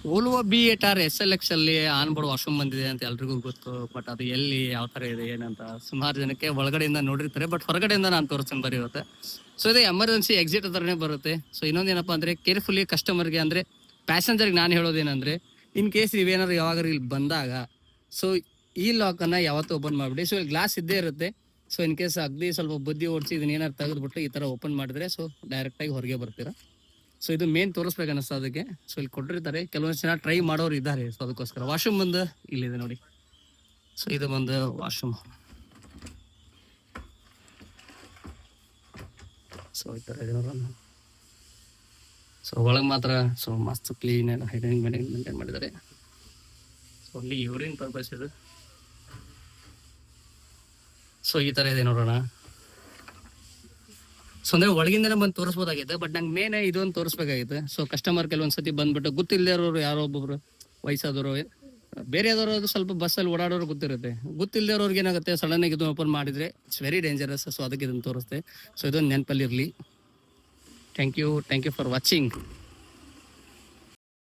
Volvo B8R SLX ಅಲ್ಲಿ on board washroom ಬಂದಿದೆ ಅಂತ ಎಲ್ರಿಗೂ ಗೊತ್ತು. ಬಟ್ ಅದು ಎಲ್ಲಿ ಯಾವ ತರ ಇದೆ ಏನಂತ ಸುಮಾರು ಜನಕ್ಕೆ ಒಳಗಡೆಯಿಂದ ನೋಡಿರ್ತಾರೆ. ಬಟ್ ಹೊರಗಡೆಯಿಂದ ನಾನು ತೋರಿಸ್ತೀನಿ ಬರೀ ಇವತ್ತು. ಸೊ ಇದು ಎಮರ್ಜೆನ್ಸಿ ಎಕ್ಸಿಟ್ ಹತ್ರನೇ ಬರುತ್ತೆ. ಸೊ ಇನ್ನೊಂದೇನಪ್ಪ ಅಂದ್ರೆ ಕೇರ್ಫುಲಿ ಕಸ್ಟಮರ್ಗೆ ಅಂದ್ರೆ ಪ್ಯಾಸೆಂಜರ್ಗೆ ನಾನು ಹೇಳೋದೇನಂದ್ರೆ, ಇನ್ ಕೇಸ್ ನೀವೇನಾದ್ರು ಯಾವಾಗ ಇಲ್ಲಿ ಬಂದಾಗ ಸೊ ಈ ಲಾಕ್ ಅನ್ನ ಯಾವತ್ತೂ ಓಪನ್ ಮಾಡ್ಬಿಡಿ. ಸೊ ಇಲ್ಲಿ ಗ್ಲಾಸ್ ಇದ್ದೇ ಇರುತ್ತೆ. ಸೊ ಇನ್ ಕೇಸ್ ಅಗ್ದಿ ಸ್ವಲ್ಪ ಬುದ್ಧಿ ಓಡಿಸಿ ಇದನ್ನ ಏನಾರು ತೆಗೆದ್ಬಿಟ್ಟು ಈ ತರ ಓಪನ್ ಮಾಡಿದ್ರೆ ಸೊ ಡೈರೆಕ್ಟ್ ಆಗಿ ಹೊರಗೆ ಬರ್ತೀರಾ. ಸೊ ಇದು ಮೇನ್ ತೋರಿಸ್ಬೇಕು ಅನಿಸ್ತು ಅದಕ್ಕೆ. ಸೊ ಇಲ್ಲಿ ಕೊಟ್ಟಿರ್ತಾರೆ, ಕೆಲವೊಂದು ಜನ ಟ್ರೈ ಮಾಡೋರು ಇದ್ದಾರೆ. ಸೊ ಅದಕ್ಕೋಸ್ಕರ ವಾಶ್ರೂಮ್ ಬಂದು ಇಲ್ಲಿದೆ ನೋಡಿ. ಸೊ ಇದು ಬಂದು ವಾಶ್ರೂಮ್. ಸೊ ಈ ಥರ ಇದೆ ನೋಡೋಣ. ಸೊ ಒಳಗೆ ಮಾತ್ರ ಸೊ ಮಸ್ತ್ ಕ್ಲೀನ್ ಎಲ್ಲ ಹೈಜೀನಿಕ್ ಮೇಂಟೈನ್ ಮಾಡಿದ್ದಾರೆ. ಸೊ ಅಲ್ಲಿ ಯೂರಿನ್ ಪರ್ಪಸ್ ಇದು. ಸೊ ಈ ಥರ ಇದೆ ನೋಡೋಣ. ಸೊ ಅಂದ್ರೆ ಒಳಗಿಂದನೇ ಬಂದು ತೋರಿಸ್ಬೋದಾಗಿತ್ತು, ಬಟ್ ನಂಗೆ ಮೇನ್ ಇದೊಂದು ತೋರಿಸ್ಬೇಕಾಗಿತ್ತು. ಸೊ ಕಸ್ಟಮರ್ ಕೆಲವೊಂದ್ಸತಿ ಬಂದ್ಬಿಟ್ಟು ಗೊತ್ತಿಲ್ಲದವ್ರು ಯಾರೋ ಒಬ್ಬೊಬ್ರು ವಯಸ್ಸಾದವರು ಬೇರೆ ಯಾವ್ದಾದ್ರು ಸ್ವಲ್ಪ ಬಸ್ಸಲ್ಲಿ ಓಡಾಡೋರು ಗೊತ್ತಿರುತ್ತೆ. ಗೊತ್ತಿಲ್ಲದವ್ರಿಗೆ ಏನಾಗುತ್ತೆ, ಸಡನ್ ಆಗಿ ಇದನ್ನ ಓಪನ್ ಮಾಡಿದ್ರೆ ಇಟ್ಸ್ ವೆರಿ ಡೇಂಜರಸ್. ಸೊ ಅದಕ್ಕೆ ಇದನ್ನು ತೋರಿಸ್ತೆ. ಸೊ ಇದೊಂದು ನೆನಪಲ್ಲಿ ಇರಲಿ. Thank you for watching.